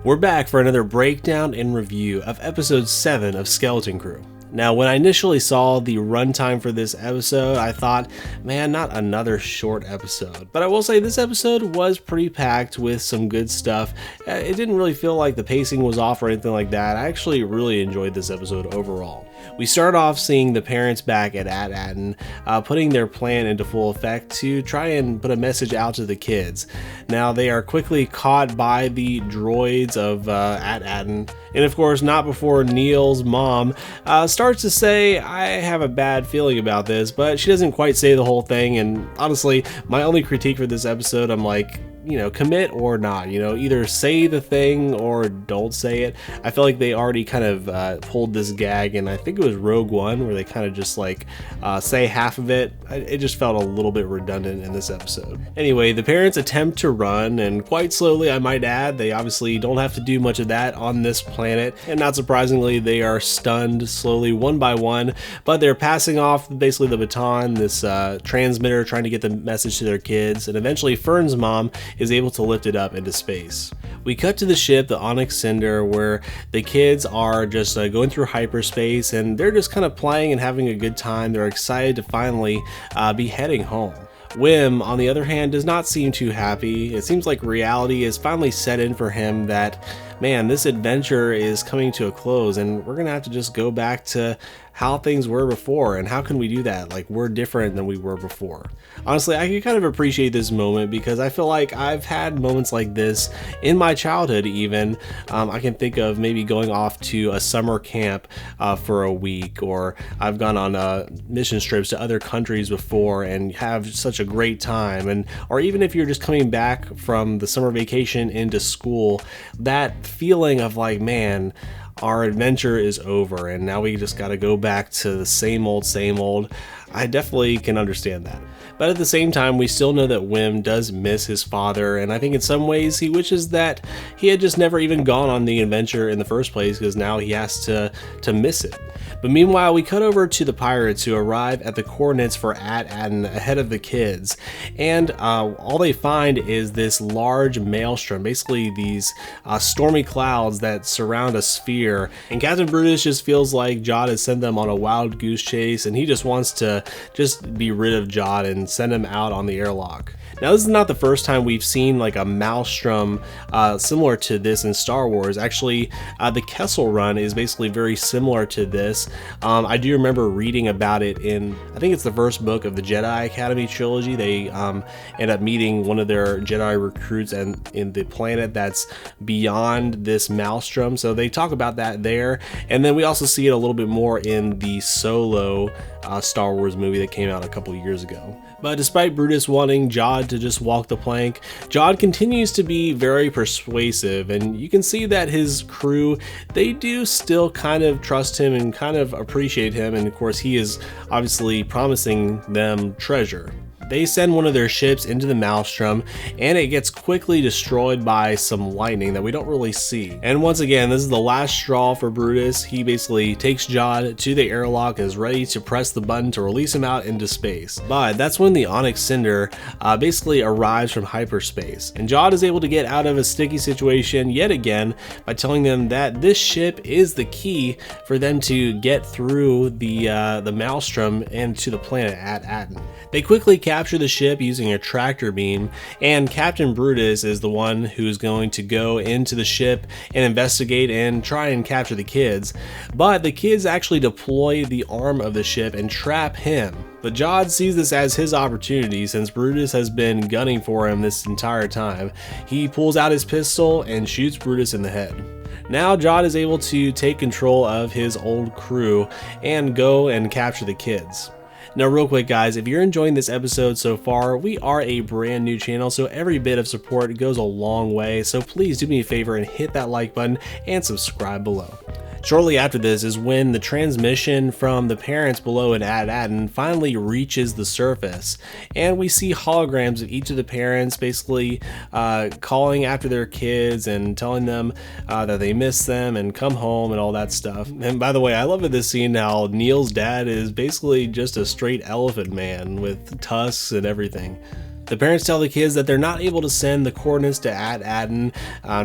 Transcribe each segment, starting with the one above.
We're back for another breakdown and review of episode 7 of Skeleton Crew. Now, when I initially saw the runtime for this episode, I thought, man, not another short episode. But I will say this episode was pretty packed with some good stuff. It didn't really feel like the pacing was off or anything like that. I actually really enjoyed this episode overall. We start off seeing the parents back at At-Aten, putting their plan into full effect to try and put a message out to the kids. Now, they are quickly caught by the droids of At-Aten, and of course, not before Neil's mom starts to say, I have a bad feeling about this, but she doesn't quite say the whole thing. And honestly, my only critique for this episode, I'm like, commit or not, either say the thing or don't say it. I feel like they already kind of pulled this gag, and I think it was Rogue One, where they kind of just like say half of it. It just felt a little bit redundant in this episode. Anyway, the parents attempt to run, and quite slowly, I might add. They obviously don't have to do much of that on this planet, and not surprisingly, they are stunned slowly one by one, but they're passing off basically the baton, this transmitter, trying to get the message to their kids, and eventually Fern's mom is able to lift it up into space. We cut to the ship, the Onyx Cinder, where the kids are just going through hyperspace, and they're just kind of playing and having a good time. They're excited to finally be heading home. Wim, on the other hand, does not seem too happy. It seems like reality is finally set in for him that, man, this adventure is coming to a close, and we're gonna have to just go back to how things were before. And how can we do that? Like, we're different than we were before. Honestly, I can kind of appreciate this moment because I feel like I've had moments like this in my childhood even. I can think of maybe going off to a summer camp for a week, or I've gone on mission trips to other countries before and have such a great time. And or even if you're just coming back from the summer vacation into school, that feeling of like, man, our adventure is over and now we just got to go back to the same old. I definitely can understand that. But at the same time, we still know that Wim does miss his father, and I think in some ways he wishes that he had just never even gone on the adventure in the first place, because now he has to miss it. But meanwhile, we cut over to the pirates, who arrive at the coordinates for At-Aten ahead of the kids, and all they find is this large maelstrom, basically these stormy clouds that surround a sphere, and Captain Brutus just feels like Jod has sent them on a wild goose chase, and he just wants to just be rid of Jod and send him out on the airlock. Now, this is not the first time we've seen like a maelstrom similar to this in Star Wars. Actually, the Kessel Run is basically very similar to this. I do remember reading about it in, I think it's the first book of the Jedi Academy trilogy. They end up meeting one of their Jedi recruits and in the planet that's beyond this maelstrom. So they talk about that there. And then we also see it a little bit more in the Solo Star Wars movie that came out a couple years ago. But despite Brutus wanting Jod to just walk the plank, Jod continues to be very persuasive, and you can see that his crew, they do still kind of trust him and kind of appreciate him, and of course he is obviously promising them treasure. They send one of their ships into the maelstrom, and it gets quickly destroyed by some lightning that we don't really see. And once again, this is the last straw for Brutus. He basically takes Jod to the airlock and is ready to press the button to release him out into space. But that's when the Onyx Cinder basically arrives from hyperspace, and Jod is able to get out of a sticky situation yet again by telling them that this ship is the key for them to get through the maelstrom and to the planet At-Aten. They quickly capture the ship using a tractor beam, and Captain Brutus is the one who's going to go into the ship and investigate and try and capture the kids. But the kids actually deploy the arm of the ship and trap him. But Jod sees this as his opportunity since Brutus has been gunning for him this entire time. He pulls out his pistol and shoots Brutus in the head. Now Jod is able to take control of his old crew and go and capture the kids. Now, real quick, guys, if you're enjoying this episode so far, we are a brand new channel, so every bit of support goes a long way. So please do me a favor and hit that like button and subscribe below. Shortly after this is when the transmission from the parents below in At-Aten finally reaches the surface, and we see holograms of each of the parents basically calling after their kids and telling them that they miss them and come home and all that stuff. And by the way, I love in this scene how Neil's dad is basically just a straight elephant man with tusks and everything. The parents tell the kids that they're not able to send the coordinates to AT-ATN,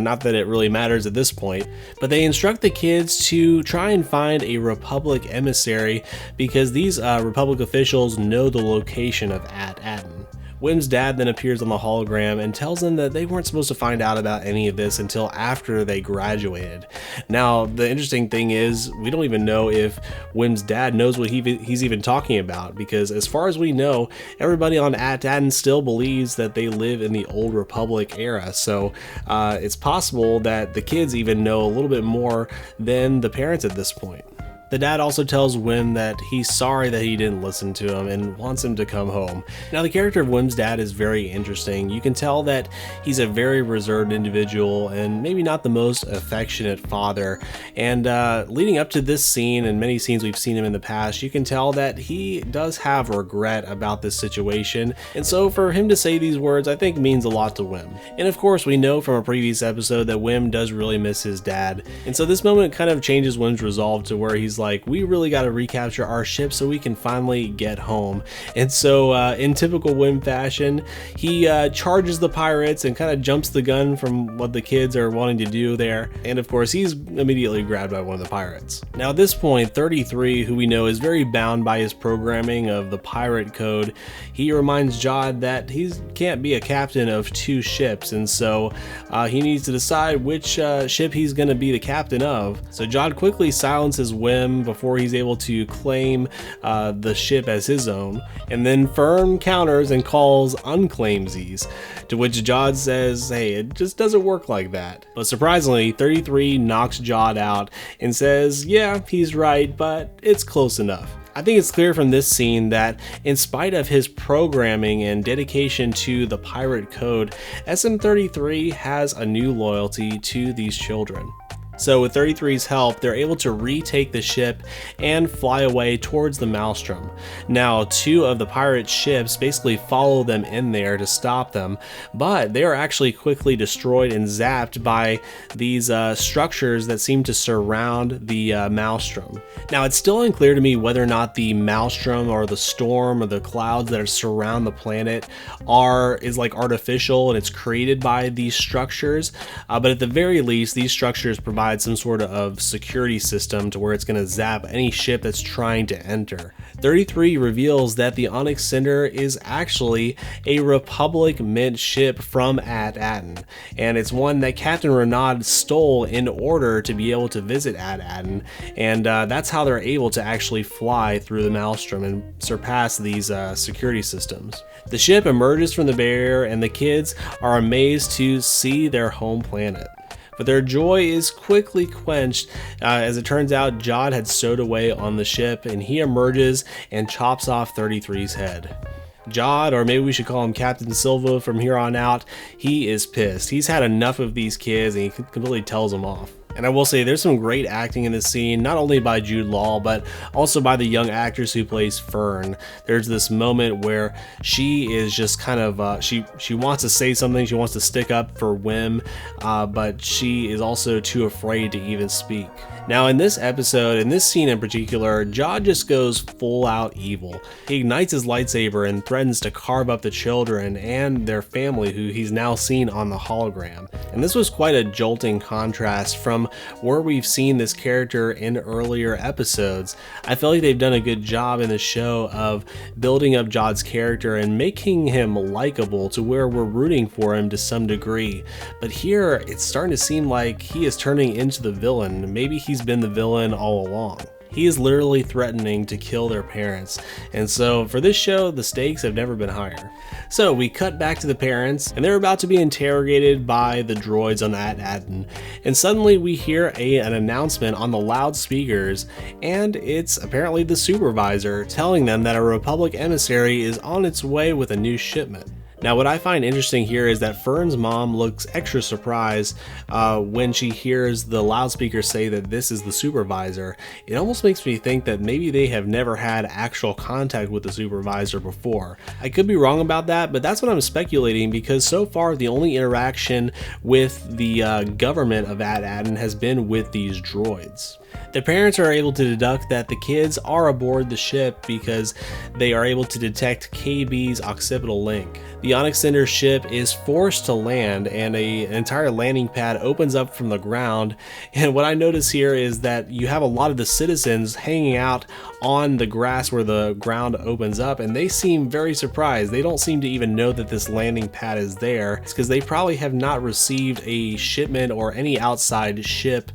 not that it really matters at this point, but they instruct the kids to try and find a Republic emissary because these Republic officials know the location of AT-ATN. Wim's dad then appears on the hologram and tells them that they weren't supposed to find out about any of this until after they graduated. Now, the interesting thing is, we don't even know if Wim's dad knows what he's even talking about, because as far as we know, everybody on AT-ATN still believes that they live in the old Republic era, so it's possible that the kids even know a little bit more than the parents at this point. The dad also tells Wim that he's sorry that he didn't listen to him and wants him to come home. Now, the character of Wim's dad is very interesting. You can tell that he's a very reserved individual and maybe not the most affectionate father. And leading up to this scene and many scenes we've seen him in the past, you can tell that he does have regret about this situation. And so for him to say these words, I think means a lot to Wim. And of course, we know from a previous episode that Wim does really miss his dad. And so this moment kind of changes Wim's resolve to where he's like, we really got to recapture our ship so we can finally get home. And so in typical Wim fashion, he charges the pirates and kind of jumps the gun from what the kids are wanting to do there. And of course, he's immediately grabbed by one of the pirates. Now at this point, 33, who we know is very bound by his programming of the pirate code, he reminds Jod that he can't be a captain of two ships, and so he needs to decide which ship he's going to be the captain of. So Jod quickly silences Wim before he's able to claim the ship as his own, and then Fern counters and calls unclaimsies, to which Jod says, hey, it just doesn't work like that. But surprisingly, 33 knocks Jod out and says, yeah, he's right, but it's close enough. I think it's clear from this scene that in spite of his programming and dedication to the pirate code, SM-33 has a new loyalty to these children. So with 33's help, they're able to retake the ship and fly away towards the Maelstrom. Now, two of the pirate ships basically follow them in there to stop them, but they are actually quickly destroyed and zapped by these structures that seem to surround the Maelstrom. Now, it's still unclear to me whether or not the Maelstrom or the storm or the clouds that surround the planet is like artificial and it's created by these structures, but at the very least, these structures provide some sort of security system to where it's going to zap any ship that's trying to enter. 33 reveals that the Onyx Cinder is actually a Republic Mint ship from AT-ATN, and it's one that Captain Renaud stole in order to be able to visit AT-ATN, and that's how they're able to actually fly through the Maelstrom and surpass these security systems. The ship emerges from the barrier and the kids are amazed to see their home planet. But their joy is quickly quenched as it turns out Jod had stowed away on the ship and he emerges and chops off 33's head. Jod, or maybe we should call him Captain Silva from here on out, he is pissed. He's had enough of these kids and he completely tells them off. And I will say there's some great acting in this scene, not only by Jude Law, but also by the young actress who plays Fern. There's this moment where she is just kind of, she wants to say something, she wants to stick up for Wim, but she is also too afraid to even speak. Now in this episode, in this scene in particular, Jod just goes full out evil. He ignites his lightsaber and threatens to carve up the children and their family who he's now seen on the hologram. And this was quite a jolting contrast from where we've seen this character in earlier episodes. I feel like they've done a good job in the show of building up Jod's character and making him likable to where we're rooting for him to some degree. But here, it's starting to seem like he is turning into the villain. Maybe he's been the villain all along. He is literally threatening to kill their parents, and so for this show, the stakes have never been higher. So we cut back to the parents, and they're about to be interrogated by the droids on AT-ATN, and suddenly we hear an announcement on the loudspeakers, and it's apparently the supervisor telling them that a Republic emissary is on its way with a new shipment. Now, what I find interesting here is that Fern's mom looks extra surprised when she hears the loudspeaker say that this is the supervisor. It almost makes me think that maybe they have never had actual contact with the supervisor before. I could be wrong about that, but that's what I'm speculating because so far the only interaction with the government of AT-ATN has been with these droids. The parents are able to deduct that the kids are aboard the ship because they are able to detect KB's occipital link. The the Onyx Cinder ship is forced to land, and an entire landing pad opens up from the ground. And what I notice here is that you have a lot of the citizens hanging out on the grass where the ground opens up, and they seem very surprised. They don't seem to even know that this landing pad is there. It's because they probably have not received a shipment or any outside ship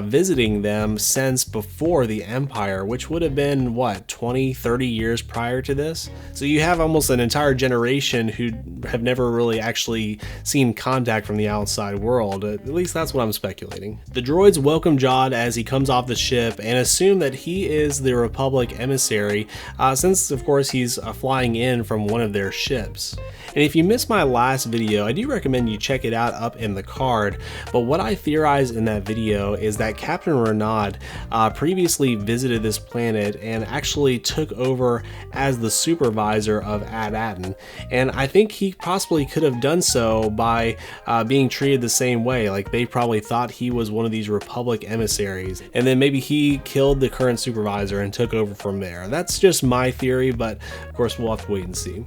visiting them since before the Empire, which would have been what, 20-30 years prior to this. So you have almost an entire generation who have never really actually seen contact from the outside world. At least that's what I'm speculating. The droids welcome Jod as he comes off the ship and assume that he is the Republic emissary, since of course he's flying in from one of their ships. And if you missed my last video, I do recommend you check it out up in the card. But what I theorized in that video is that Captain Renaud previously visited this planet and actually took over as the supervisor of AT-ATN. And I think he possibly could have done so by being treated the same way. Like, they probably thought he was one of these Republic emissaries, and then maybe he killed the current supervisor and took over from there. That's just my theory, but of course we'll have to wait and see.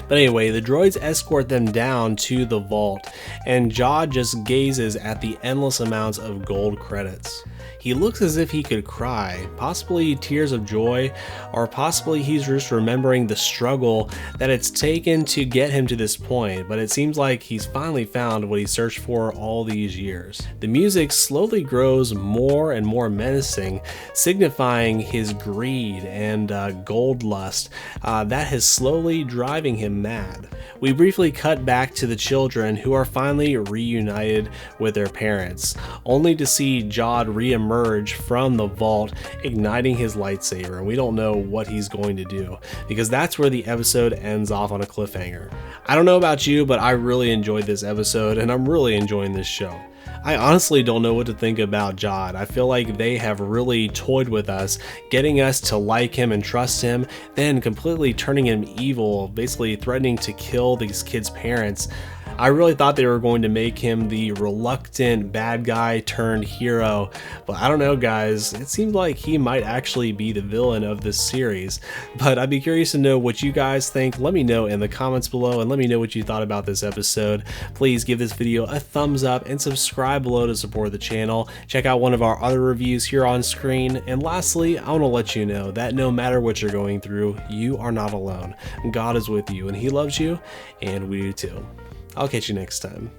But anyway, the droids escort them down to the vault, and Jod just gazes at the endless amounts of gold credits. He looks as if he could cry, possibly tears of joy, or possibly he's just remembering the struggle that it's taken to get him to this point, but it seems like he's finally found what he searched for all these years. The music slowly grows more and more menacing, signifying his greed and gold lust that is slowly driving him mad. We briefly cut back to the children, who are finally reunited with their parents, only to see Jod reemerge from the vault, igniting his lightsaber, and we don't know what he's going to do, because that's where the episode ends off on a cliffhanger. I don't know about you, but I really enjoyed this episode, and I'm really enjoying this show. I honestly don't know what to think about Jod. I feel like they have really toyed with us, getting us to like him and trust him, then completely turning him evil, basically threatening to kill these kids' parents. I really thought they were going to make him the reluctant bad guy turned hero, but I don't know, guys. It seemed like he might actually be the villain of this series. But I'd be curious to know what you guys think. Let me know in the comments below, and let me know what you thought about this episode. Please give this video a thumbs up and subscribe below to support the channel. Check out one of our other reviews here on screen. And lastly, I want to let you know that no matter what you're going through, you are not alone. God is with you, and He loves you, and we do too. I'll catch you next time.